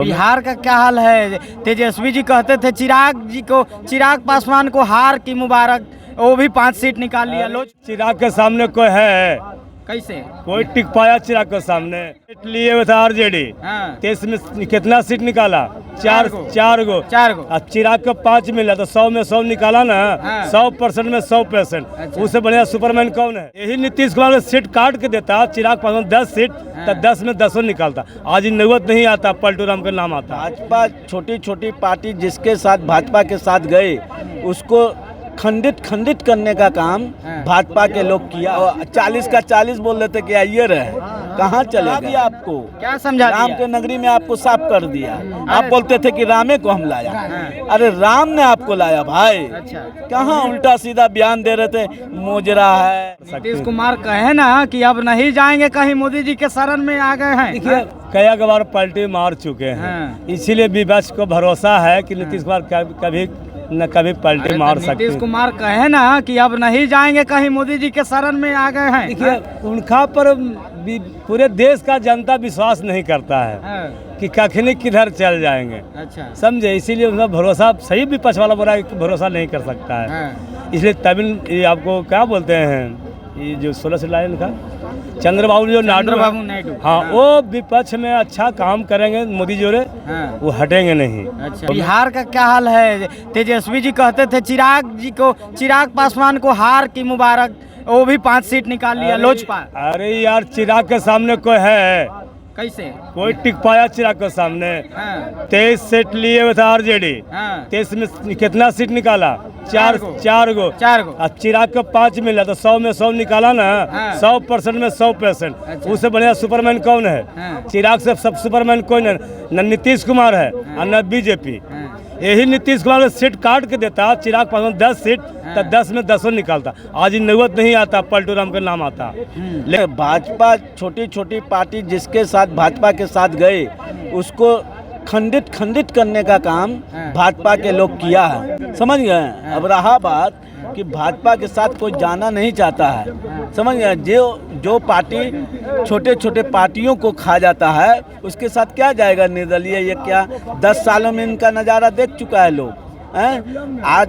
बिहार का क्या हाल है? तेजस्वी जी कहते थे चिराग पासवान को हार की मुबारक, वो भी 5 सीट निकाल लिया। लो चिराग के सामने कोई है? कैसे कोई टिक पाया चिराग के सामने? सीट लिए हुए था आरजेडी। हाँ। तो इसमें कितना सीट निकाला? चार गो। अब चिराग को 5 मिला तो 100 में 100 निकाला ना। हाँ। 100% में 100%। अच्छा। उससे बढ़िया सुपरमैन कौन है? यही नीतीश कुमार ने सीट काट के देता चिराग पासवान 10 सीट। हाँ। तो 10 में 10 निकालता। आज ही नौबत नहीं आता, पलटू राम का नाम आता। भाजपा छोटी छोटी पार्टी जिसके साथ भाजपा के साथ गए उसको खंडित करने का काम हाँ। भाजपा के लोग किया। और 40 का 40 बोल रहे थे कि आइए रहे, कहाँ चले गए? आपको क्या समझा राम दिया? के नगरी में आपको साफ कर दिया। आप बोलते थे कि रामे को हम लाया। अरे राम ने आपको लाया भाई। अच्छा। कहाँ उल्टा सीधा बयान दे रहे थे, मोजरा है। नीतीश कुमार कहे ना कि अब नहीं जाएंगे कहीं, मोदी जी के शरण में आ गए हैं। देखिए कई बार पलटी मार चुके हैं। हाँ। इसीलिए विपक्ष को भरोसा है कि नीतीश कुमार कभी न कभी पलटी मार सकते नीतीश हैं। कुमार कहे ना कि अब नहीं जाएंगे कहीं, मोदी जी के शरण में आ गए हैं। देखिए उनका पर पूरे देश का जनता विश्वास नहीं करता है हाँ। कि कखनी किधर चल जाएंगे। अच्छा। समझे, इसीलिए उनका भरोसा सही विपक्ष वाला बोला है कि भरोसा नहीं कर सकता है। हाँ। इसलिए तमिल ये आपको क्या बोलते हैं, ये जो 16 से लाइन का चंद्रबाबू नायडू। हाँ, वो विपक्ष में अच्छा काम करेंगे मोदी जी रे। हाँ। वो हटेंगे नहीं। अच्छा। बिहार का क्या हाल है? तेजस्वी जी कहते थे चिराग पासवान को हार की मुबारक, वो भी 5 सीट निकाल लिया। लोजपा। अरे यार चिराग के सामने कोई है? कैसे? कोई टिक पाया चिराग के सामने? हाँ। 23 सीट लिए हुए था आरजेडी। हाँ। तो इसमें कितना सीट निकाला? चार गो। अब चिराग को 5 मिला तो 100 में 100 निकाला ना। हाँ। 100% में 100%। अच्छा। उससे बढ़िया सुपरमैन कौन है? हाँ। चिराग से सब सुपरमैन कोई नहीं, न नीतीश कुमार है और न बीजेपी। हाँ। यही नीतीश कुमार ने सीट काट के देता चिराग पासवान 10 सीट। तो 10 में 10 निकालता। आज ही नौबत नहीं आता, पलटू राम का नाम आता। लेकिन भाजपा छोटी छोटी पार्टी जिसके साथ भाजपा के साथ गए उसको खंडित करने का काम हाँ। भाजपा के लोग किया है। समझ गए? अब रहा बात कि भाजपा के साथ कोई जाना नहीं चाहता है। समझ गए? जो पार्टी छोटे छोटे पार्टियों को खा जाता है उसके साथ क्या जाएगा निर्दलीय? ये क्या 10 सालों में इनका नज़ारा देख चुका है लोग हैं? आज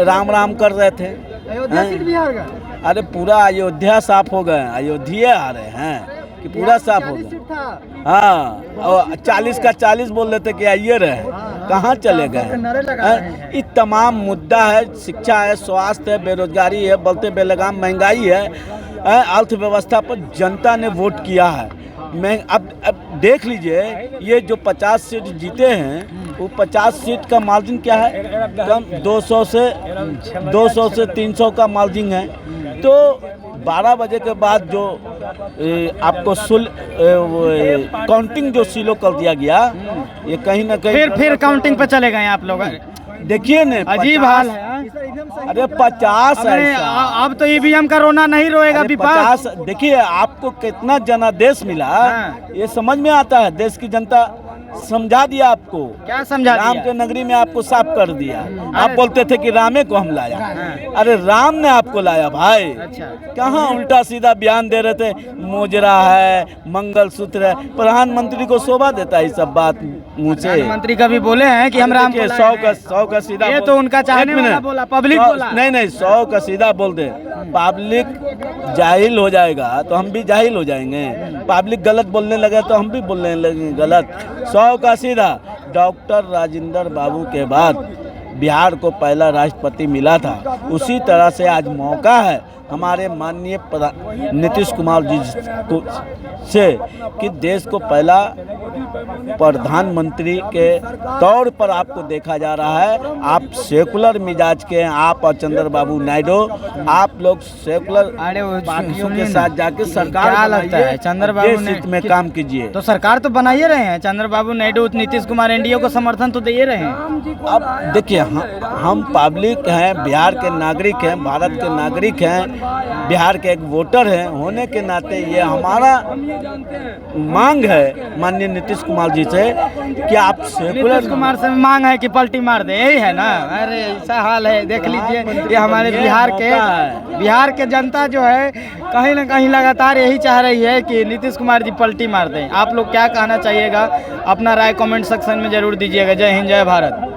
राम कर रहे थे। अयोध्या सीट बिहार का। अरे पूरा अयोध्या साफ हो गए, अयोध्या आ रहे हैं कि पूरा साफ हो गया। हाँ, और 40 का 40 बोल रहे थे कि आइए रहे, कहाँ चले गए? ये तमाम मुद्दा है, शिक्षा है, स्वास्थ्य है, बेरोजगारी है, बढ़ते बेलगाम महंगाई है, अर्थव्यवस्था पर जनता ने वोट किया है। मैं अब देख लीजिए, ये जो 50 सीट जीते हैं वो 50 सीट का मार्जिन क्या है? कम 200 से 300 का मार्जिन है। तो 12 बजे के बाद जो आपको काउंटिंग जो सीलो कर दिया गया, ये कहीं ना कहीं फिर काउंटिंग पे चले गए आप लोग। देखिए न, अजीब हाल है। अरे 50 अब तो ईवीएम का रोना नहीं रोएगा विपक्ष। 50। देखिए आपको कितना जनादेश मिला। हाँ। ये समझ में आता है। देश की जनता समझा दिया आपको। क्या समझा राम दिया? के नगरी में आपको साफ कर दिया। आप बोलते थे कि रामे को हम लाया। अरे राम ने आपको लाया भाई। अच्छा। कहाँ उल्टा सीधा बयान दे रहे थे, मोजरा है, मंगलसूत्र है। प्रधानमंत्री को शोभा देता है सब बात मुँह से? प्रधानमंत्री कभी बोले हैं कि हम राम को लाए 100 का सीधा ये तो उनका चाहने वाला बोला, पब्लिक बोला। नहीं 100 का सीधा बोल दे। पब्लिक जाहिल हो जाएगा तो हम भी जाहिल हो जाएंगे। पब्लिक गलत बोलने लगे तो हम भी बोलने लगेंगे गलत। 100 का सीधा। डॉक्टर राजेंद्र बाबू के बाद बिहार को पहला राष्ट्रपति मिला था, उसी तरह से आज मौका है हमारे माननीय नीतीश कुमार जी को से कि देश को पहला प्रधानमंत्री के तौर पर आपको देखा जा रहा है। आप सेकुलर मिजाज के हैं, आप और चंद्रबाबू नायडू, आप लोग सेकुलर पार्टियों के साथ जाके सरकार क्या लगता है चंद्रबाबू हित में काम कीजिए। तो सरकार तो बना ही रहे हैं चंद्रबाबू नायडू, नीतीश कुमार एनडीए को समर्थन तो दे रहे हैं। अब देखिए हम पब्लिक हैं, बिहार के नागरिक हैं, भारत के नागरिक हैं। बिहार के एक वोटर हैं होने के नाते ये हमारा मांग है माननीय नीतीश कुमार जी से कि आप नीतीश कुमार से मांग है कि पलटी मार दे, यही है ना। अरे ऐसा हाल है, देख लीजिए ये हमारे बिहार के जनता जो है कहीं ना कहीं लगातार यही चाह रही है कि नीतीश कुमार जी पलटी मार दें। आप लोग क्या कहना चाहिएगा, अपना राय कमेंट सेक्शन में जरूर दीजिएगा। जय हिंद, जय भारत।